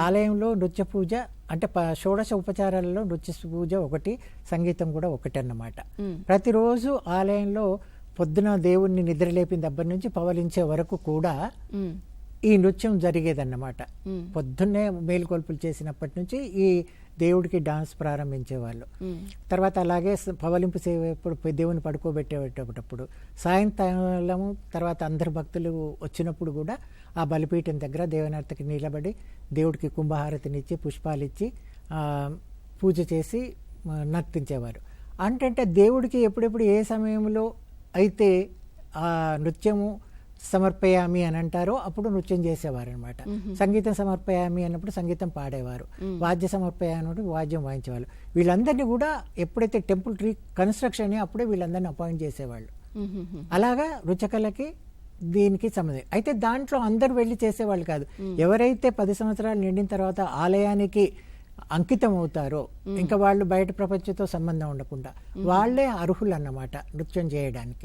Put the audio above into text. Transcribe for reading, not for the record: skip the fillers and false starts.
ఆలయంలో నృత్య పూజ అంటే షోడశ ఉపచారాలలో నృత్య పూజ ఒకటి, సంగీతం కూడా ఒకటి అన్నమాట. ప్రతిరోజు ఆలయంలో పొద్దున దేవుణ్ణి నిద్రలేపిన దగ్గర నుంచి పవలించే వరకు కూడా ఈ నృత్యం జరిగేదన్నమాట. పొద్దున్నే మేలుకొల్పులు చేసినప్పటి నుంచి ఈ దేవుడికి డాన్స్ ప్రారంభించేవాళ్ళు. తర్వాత అలాగే పవలింపు సేవేప్పుడు దేవుని పడుకోబెట్టేటప్పుడు సాయంకాలము తర్వాత అందరు భక్తులు వచ్చినప్పుడు కూడా ఆ బలిపీఠం దగ్గర దేవనర్తకి నిలబడి దేవుడికి కుంభహారతినిచ్చి పుష్పాలిచ్చి పూజ చేసి నర్తించేవారు. అంటే దేవుడికి ఎప్పుడెప్పుడు ఏ సమయంలో అయితే ఆ నృత్యము సమర్పయామి అని అంటారో అప్పుడు నృత్యం చేసేవారు అనమాట. సంగీతం సమర్పయామి అన్నప్పుడు సంగీతం పాడేవారు, వాద్య సమర్పయామి అన్నప్పుడు వాద్యం వాయించేవాళ్ళు. వీళ్ళందరినీ కూడా ఎప్పుడైతే టెంపుల్ కన్స్ట్రక్షన్ అప్పుడే వీళ్ళందరినీ అపాయింట్ చేసేవాళ్ళు. అలాగా రుచకలకి దీనికి సంబంధం. అయితే దాంట్లో అందరూ వెళ్ళి చేసేవాళ్ళు కాదు. ఎవరైతే 10 సంవత్సరాలు నిండిన తర్వాత ఆలయానికి అంకితం అవుతారో, ఇంకా వాళ్ళు బయట ప్రపంచంతో సంబంధం ఉండకుండా వాళ్ళే అర్హులు అన్నమాట నృత్యం చేయడానికి.